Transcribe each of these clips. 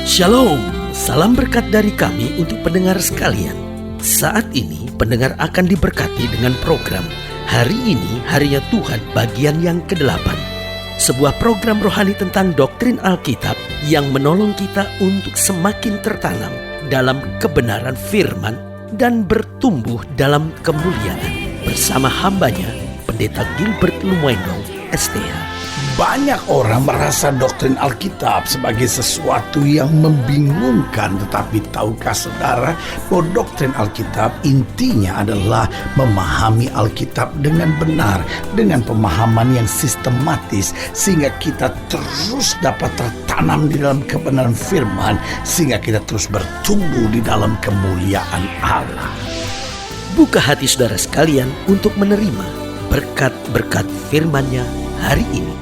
Shalom, salam berkat dari kami untuk pendengar sekalian. Saat ini pendengar akan diberkati dengan program Hari Ini Harinya Tuhan bagian yang ke-8. Sebuah program rohani tentang doktrin Alkitab yang menolong kita untuk semakin tertanam dalam kebenaran firman dan bertumbuh dalam kemuliaan. Bersama hambanya, Pendeta Gilbert Lumwendong, STH. Banyak orang merasa doktrin Alkitab sebagai sesuatu yang membingungkan. Tetapi tahukah saudara bahwa doktrin Alkitab intinya adalah memahami Alkitab dengan benar, dengan pemahaman yang sistematis, sehingga kita terus dapat tertanam di dalam kebenaran firman, sehingga kita terus bertumbuh di dalam kemuliaan Allah. Buka hati saudara sekalian untuk menerima berkat-berkat firman-Nya hari ini.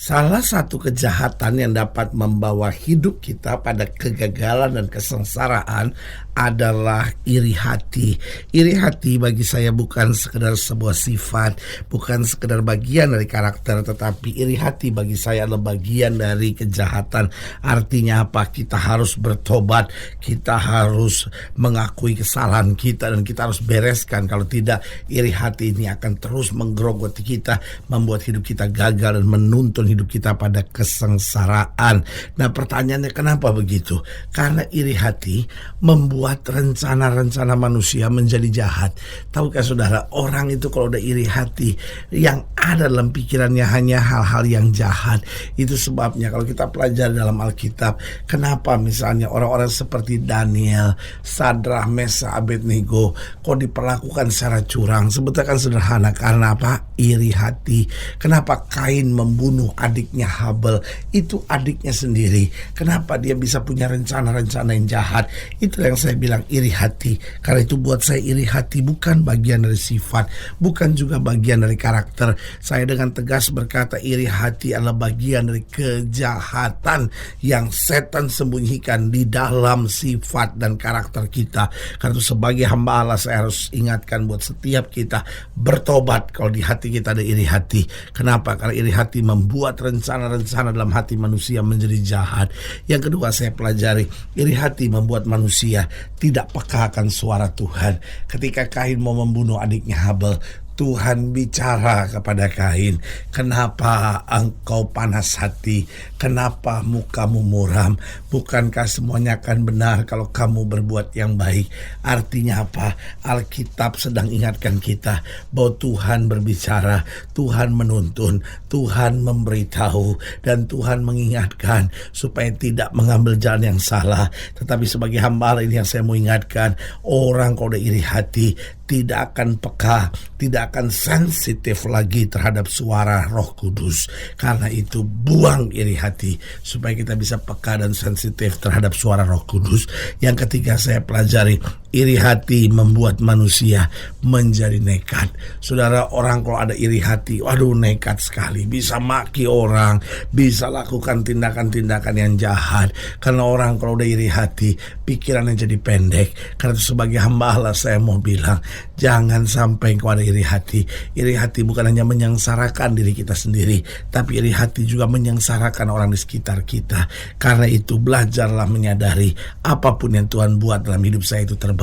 Salah satu kejahatan yang dapat membawa hidup kita pada kegagalan dan kesengsaraan adalah iri hati. Iri hati bagi saya bukan sekedar sebuah sifat, bukan sekedar bagian dari karakter, tetapi iri hati bagi saya adalah bagian dari kejahatan. Artinya apa? Kita harus bertobat, kita harus mengakui kesalahan kita, dan kita harus bereskan. Kalau tidak, iri hati ini akan terus menggerogoti kita, membuat hidup kita gagal dan menuntun hidup kita pada kesengsaraan. Nah, pertanyaannya kenapa begitu? Karena iri hati membuat rencana-rencana manusia menjadi jahat. Tahukah saudara, orang itu kalau udah iri hati, yang ada dalam pikirannya hanya hal-hal yang jahat. Itu sebabnya kalau kita pelajari dalam Alkitab, kenapa misalnya orang-orang seperti Daniel, Sadrah, Mesakh, Abednego kok diperlakukan secara curang? Sebetulnya kan sederhana, karena apa? Iri hati. Kenapa Kain membunuh adiknya Habel? Itu adiknya sendiri. Kenapa dia bisa punya rencana-rencana yang jahat? Itu yang saya bilang iri hati. Karena itu buat saya iri hati bukan bagian dari sifat, bukan juga bagian dari karakter. Saya dengan tegas berkata iri hati adalah bagian dari kejahatan yang setan sembunyikan di dalam sifat dan karakter kita. Karena itu sebagai hamba Allah saya harus ingatkan buat setiap kita bertobat kalau di hati kita ada iri hati. Kenapa? Karena iri hati membuat rencana-rencana dalam hati manusia menjadi jahat. Yang kedua, saya pelajari iri hati membuat manusia tidak peka akan suara Tuhan. Ketika Kain mau membunuh adiknya Habel, Tuhan bicara kepada Kain, "Kenapa engkau panas hati? Kenapa mukamu muram? Bukankah semuanya akan benar kalau kamu berbuat yang baik?" Artinya apa? Alkitab sedang ingatkan kita bahwa Tuhan berbicara, Tuhan menuntun, Tuhan memberitahu, dan Tuhan mengingatkan supaya tidak mengambil jalan yang salah. Tetapi sebagai hamba Allah ini yang saya mau ingatkan, orang kalau udah iri hati tidak akan peka, tidak akan sensitif lagi terhadap suara Roh Kudus. Karena itu buang iri hati supaya kita bisa peka dan sensitif terhadap suara Roh Kudus. Yang ketiga, saya pelajari iri hati membuat manusia menjadi nekat. Saudara, orang kalau ada iri hati, waduh nekat sekali, bisa maki orang, bisa lakukan tindakan-tindakan yang jahat. Karena orang kalau udah iri hati, pikirannya jadi pendek. Karena itu sebagai hamba Allah saya mau bilang, jangan sampai kau ada iri hati. Iri hati bukan hanya menyengsarakan diri kita sendiri, tapi iri hati juga menyengsarakan orang di sekitar kita. Karena itu belajarlah menyadari apapun yang Tuhan buat dalam hidup saya itu terbaik.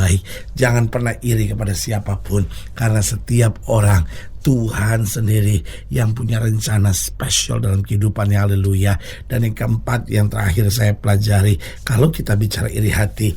Jangan pernah iri kepada siapapun, karena setiap orang Tuhan sendiri yang punya rencana spesial dalam kehidupannya. Haleluya. Dan yang keempat, yang terakhir saya pelajari, kalau kita bicara iri hati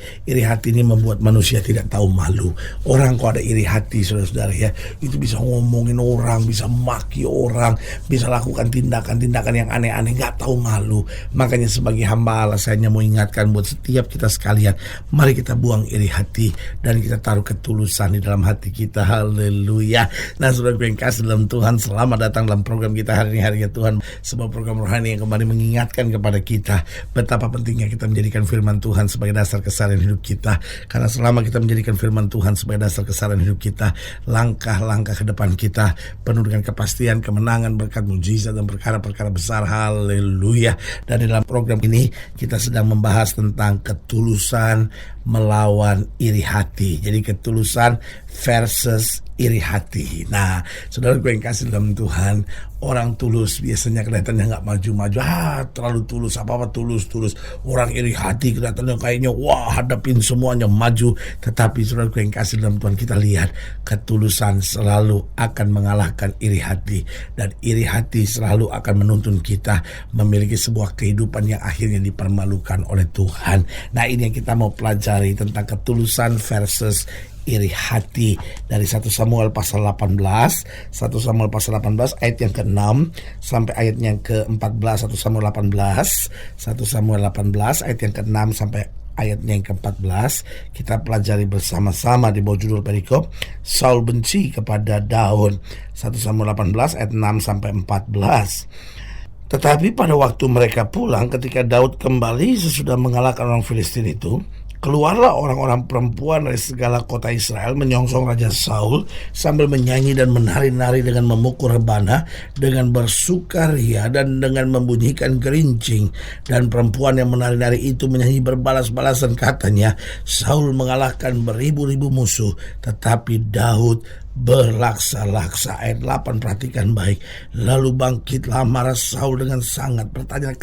ini membuat manusia tidak tahu malu. Orang kalau ada iri hati, saudara-saudara ya, itu bisa ngomongin orang, bisa maki orang, bisa lakukan tindakan-tindakan yang aneh-aneh, gak tahu malu. Makanya sebagai hamba Allah saya hanya mau ingatkan buat setiap kita sekalian, mari kita buang iri hati dan kita taruh ketulusan di dalam hati kita. Haleluya. Nah, saudara yang kasih dalam Tuhan, selamat datang dalam program kita hari ini, Harinya Tuhan, sebuah program rohani yang kembali mengingatkan kepada kita betapa pentingnya kita menjadikan firman Tuhan sebagai dasar keseharian hidup kita. Karena selama kita menjadikan firman Tuhan sebagai dasar keseharian hidup kita, langkah-langkah ke depan kita penuh dengan kepastian, kemenangan, berkat, mujizat, dan perkara-perkara besar. Haleluya. Dan di dalam program ini kita sedang membahas tentang ketulusan melawan iri hati. Jadi ketulusan versus iri hati. Nah, saudara gue yang kasih dalam Tuhan, Orang tulus biasanya kelihatannya nggak maju-maju, terlalu tulus, apa-apa tulus. Orang iri hati kelihatannya kayaknya hadapin semuanya maju. Tetapi saudaraku yang kasih dalam Tuhan, kita lihat ketulusan selalu akan mengalahkan iri hati, dan iri hati selalu akan menuntun kita memiliki sebuah kehidupan yang akhirnya dipermalukan oleh Tuhan. Nah, ini yang kita mau pelajari tentang ketulusan versus iri hati dari 1 Samuel pasal 18 ayat yang ke-6 sampai ayat yang ke-14. 1 Samuel 18 ayat yang ke-6 sampai ayatnya yang ke-14 kita pelajari bersama-sama di bawah judul perikop Saul benci kepada Daud. 1 Samuel 18 ayat 6 sampai 14. Tetapi pada waktu mereka pulang, ketika Daud kembali sesudah mengalahkan orang Filistin itu, keluarlah orang-orang perempuan dari segala kota Israel menyongsong Raja Saul sambil menyanyi dan menari-nari dengan memukul rebana, dengan bersukaria dan dengan membunyikan gerincing. Dan perempuan yang menari-nari itu menyanyi berbalas-balasan, katanya, Saul mengalahkan beribu-ribu musuh, tetapi Daud berlaksa-laksa. Ayat 8, perhatikan baik. Lalu bangkitlah amarah Saul dengan sangat. Pertanyaan,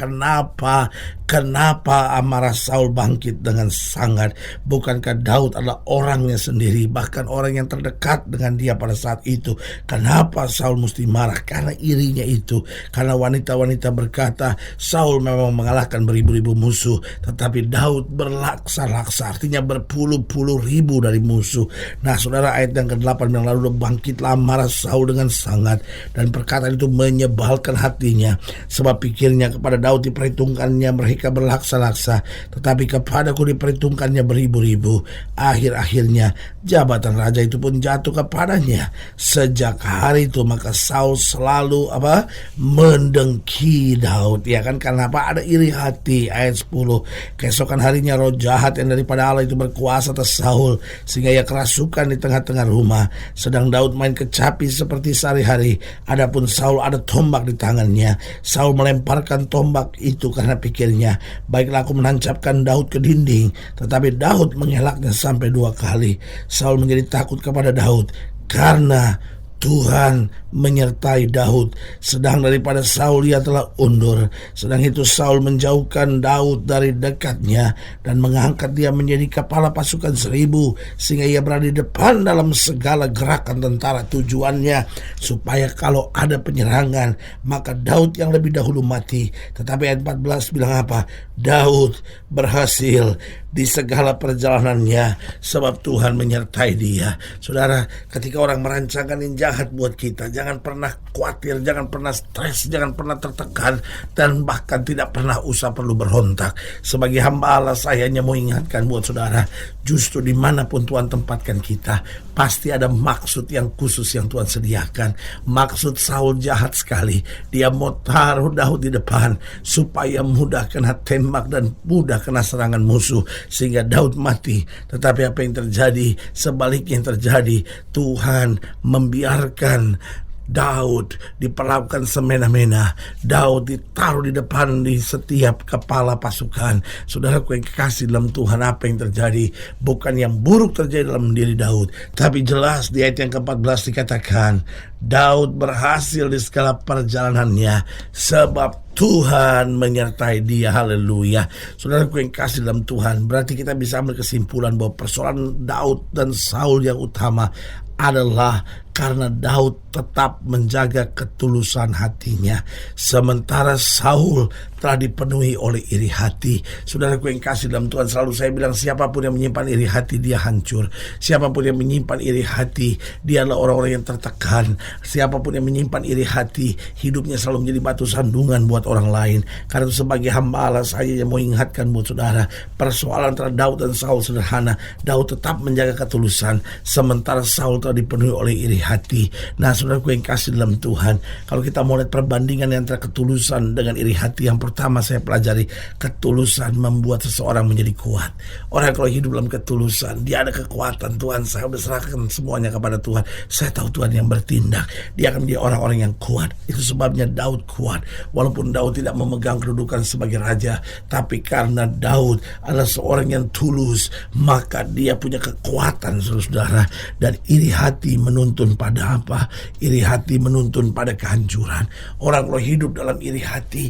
kenapa amarah Saul bangkit dengan sangat? Bukankah Daud adalah orangnya sendiri, bahkan orang yang terdekat dengan dia pada saat itu? Kenapa Saul mesti marah? Karena irinya itu. Karena wanita-wanita berkata, Saul memang mengalahkan beribu-ribu musuh, tetapi Daud berlaksa-laksa, artinya berpuluh-puluh ribu dari musuh. Nah, saudara, ayat yang ke-8 yang lalu, bangkitlah amarah Saul dengan sangat, dan perkataan itu menyebalkan hatinya, sebab pikirnya kepada Daud diperhitungkannya mereka berlaksa-laksa, tetapi kepadaku diperhitungkannya beribu-ribu. Akhir-akhirnya jabatan raja itu pun jatuh kepadanya. Sejak hari itu maka Saul selalu mendengki Daud, ya kan? Karena apa? Ada iri hati. Ayat 10, keesokan harinya roh jahat yang daripada Allah itu berkuasa atas Saul, sehingga ia kerasukan di tengah-tengah rumah. Sedang Daud main kecapi seperti sehari-hari, adapun Saul ada tombak di tangannya. Saul melemparkan tombak itu karena pikirnya, baiklah aku menancapkan Daud ke dinding. Tetapi Daud mengelaknya sampai 2 kali. Saul menjadi takut kepada Daud karena Tuhan menyertai Daud, sedang daripada Saul ia telah undur. Sedang itu Saul menjauhkan Daud dari dekatnya dan mengangkat dia menjadi kepala pasukan 1000, sehingga ia berada di depan dalam segala gerakan tentara. Tujuannya supaya kalau ada penyerangan maka Daud yang lebih dahulu mati. Tetapi ayat 14 bilang apa? Daud berhasil di segala perjalanannya sebab Tuhan menyertai dia. Saudara, ketika orang merancangkan yang jahat buat kita, jangan pernah khawatir, jangan pernah stres, jangan pernah tertekan, dan bahkan tidak pernah usah perlu berontak. Sebagai hamba Allah, saya hanya mau ingatkan buat saudara, justru dimanapun Tuhan tempatkan kita, pasti ada maksud yang khusus yang Tuhan sediakan. Maksud Saul jahat sekali. Dia mau taruh Daud di depan supaya mudah kena tembak dan mudah kena serangan musuh, sehingga Daud mati. Tetapi apa yang terjadi? Sebaliknya yang terjadi, Tuhan membiarkan Daud diperlakukan semena-mena. Daud ditaruh di depan di setiap kepala pasukan. Saudaraku yang kekasih dalam Tuhan, apa yang terjadi? Bukan yang buruk terjadi dalam diri Daud, tapi jelas di ayat yang ke-14 dikatakan, Daud berhasil di segala perjalanannya sebab Tuhan menyertai dia. Haleluya. Saudaraku yang kasih dalam Tuhan, berarti kita bisa ambil kesimpulan bahwa persoalan Daud dan Saul yang utama adalah karena Daud tetap menjaga ketulusan hatinya, sementara Saul telah dipenuhi oleh iri hati. Saudaraku yang kasih dalam Tuhan, selalu saya bilang, siapapun yang menyimpan iri hati, dia hancur. Siapapun yang menyimpan iri hati, dia adalah orang-orang yang tertekan. Siapapun yang menyimpan iri hati, hidupnya selalu menjadi batu sandungan buat orang lain. Karena itu sebagai hamba Allah, saya yang mau ingatkan buat saudara, persoalan antara Daud dan Saul sederhana. Daud tetap menjaga ketulusan, sementara Saul telah dipenuhi oleh iri hati. Nah, saudaraku yang kasih dalam Tuhan, kalau kita mau lihat perbandingan antara ketulusan dengan iri hati, yang pertama saya pelajari, ketulusan membuat seseorang menjadi kuat. Orang kalau hidup dalam ketulusan, dia ada kekuatan. Tuhan, saya sudah serahkan semuanya kepada Tuhan. Saya tahu Tuhan yang bertindak. Dia akan menjadi orang-orang yang kuat. Itu sebabnya Daud kuat. Walaupun Walaupun Daud tidak memegang kedudukan sebagai raja, tapi karena Daud adalah seorang yang tulus, maka dia punya kekuatan, saudara. Dan iri hati menuntun pada apa? Iri hati menuntun pada kehancuran. Orang kalau hidup dalam iri hati,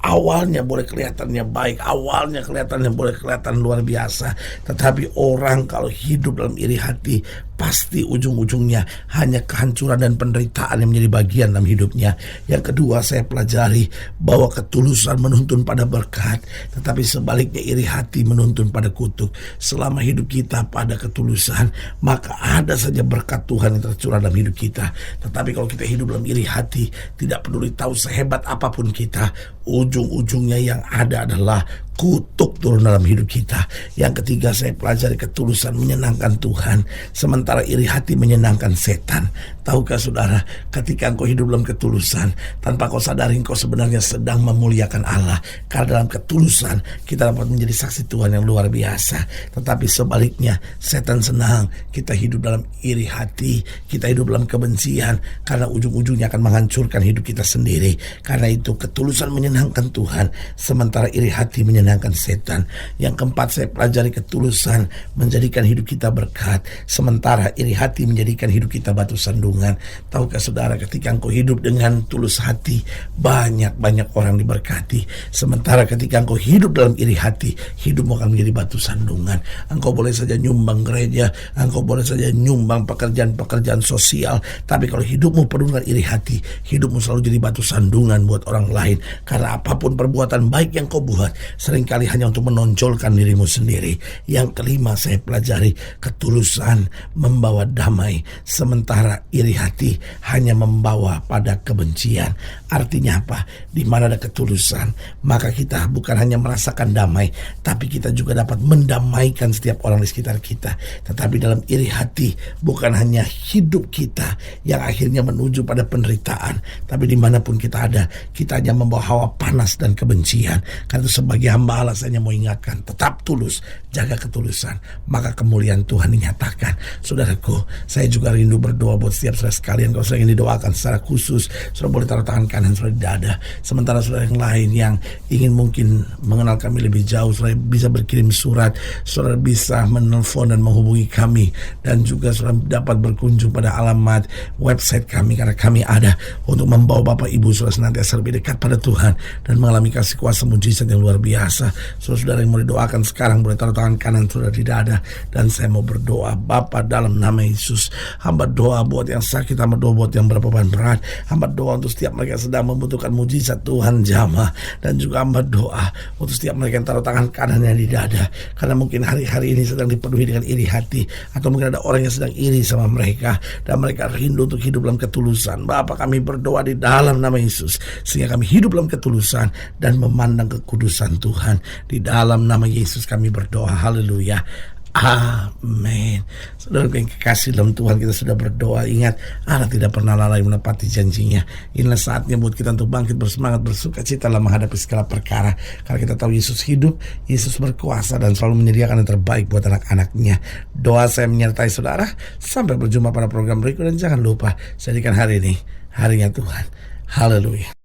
awalnya boleh kelihatannya baik, awalnya kelihatannya boleh kelihatan luar biasa, tetapi orang kalau hidup dalam iri hati, pasti ujung-ujungnya hanya kehancuran dan penderitaan yang menjadi bagian dalam hidupnya. Yang kedua, saya pelajari bahwa ketulusan menuntun pada berkat, tetapi sebaliknya iri hati menuntun pada kutuk. Selama hidup kita pada ketulusan, maka ada saja berkat Tuhan yang tercurah dalam hidup kita. Tetapi kalau kita hidup dalam iri hati, tidak peduli tahu sehebat apapun kita, ujung-ujungnya yang ada adalah kutuk turun dalam hidup kita. Yang ketiga, saya pelajari ketulusan menyenangkan Tuhan, sementara iri hati menyenangkan setan. Tahukah saudara, ketika engkau hidup dalam ketulusan, tanpa kau sadari engkau sebenarnya sedang memuliakan Allah. Karena dalam ketulusan kita dapat menjadi saksi Tuhan yang luar biasa. Tetapi sebaliknya, setan senang kita hidup dalam iri hati, kita hidup dalam kebencian, karena ujung-ujungnya akan menghancurkan hidup kita sendiri. Karena itu ketulusan menyenangkan Tuhan, sementara iri hati menyenangkan setan. Yang keempat, saya pelajari ketulusan menjadikan hidup kita berkat, sementara iri hati menjadikan hidup kita batu sandungan. Tahukah saudara, ketika engkau hidup dengan tulus hati, banyak orang diberkati. Sementara ketika engkau hidup dalam iri hati, hidupmu akan menjadi batu sandungan. Engkau boleh saja nyumbang gereja, engkau boleh saja nyumbang pekerjaan sosial, tapi kalau hidupmu penuh dengan iri hati, hidupmu selalu jadi batu sandungan buat orang lain. Karena apapun perbuatan baik yang kau buat, seringkali hanya untuk menonjolkan dirimu sendiri. Yang kelima, saya pelajari ketulusan membawa damai, sementara iri hati hanya membawa pada kebencian. Artinya apa? Di mana ada ketulusan, maka kita bukan hanya merasakan damai, tapi kita juga dapat mendamaikan setiap orang di sekitar kita. Tetapi dalam iri hati, bukan hanya hidup kita yang akhirnya menuju pada penderitaan, tapi dimanapun kita ada, kita hanya membawa hawa panas dan kebencian. Karena itu sebagai hamba Allah, saya mau ingatkan, tetap tulus, jaga ketulusan, maka kemuliaan Tuhan dinyatakan. Saudaraku, saya juga rindu berdoa buat setiap saudara sekalian. Kalau saudara ingin didoakan secara khusus, saudara boleh taruh tangan kanan saudara di dada. Sementara saudara yang lain yang ingin mungkin mengenal kami lebih jauh, saudara bisa berkirim surat, saudara bisa menelpon dan menghubungi kami, dan juga saudara dapat berkunjung pada alamat website kami, karena kami ada untuk membawa Bapak Ibu saudara senantiasa lebih dekat pada Tuhan dan mengalami kasih kuasa mujizat yang luar biasa. Saudara yang mau didoakan sekarang boleh taruh tangan kanan saudara di dada, dan saya mau berdoa. Bapa, dalam nama Yesus, hamba doa buat yang sakit, hamba doa buat yang berbeban berat, hamba doa untuk setiap mereka yang sedang membutuhkan mujizat Tuhan jamah, dan juga hamba doa untuk setiap mereka yang taruh tangan kanannya di dada, karena mungkin hari-hari ini sedang dipenuhi dengan iri hati, atau mungkin ada orang yang sedang iri sama mereka dan mereka rindu untuk hidup dalam ketulusan. Bapa, kami berdoa di dalam nama Yesus, sehingga kami hidup dalam ketulusan dan memandang kekudusan Tuhan. Di dalam nama Yesus kami berdoa, haleluya, amin. Saudara yang kekasih dalam Tuhan, kita sudah berdoa. Ingat, Allah tidak pernah lalai menepati janjinya. Inilah saatnya buat kita untuk bangkit bersemangat, bersuka cita dalam menghadapi segala perkara, karena kita tahu Yesus hidup, Yesus berkuasa, dan selalu menyediakan yang terbaik buat anak-anaknya. Doa saya menyertai saudara. Sampai berjumpa pada program berikut, dan jangan lupa jadikan hari ini harinya Tuhan. Haleluya.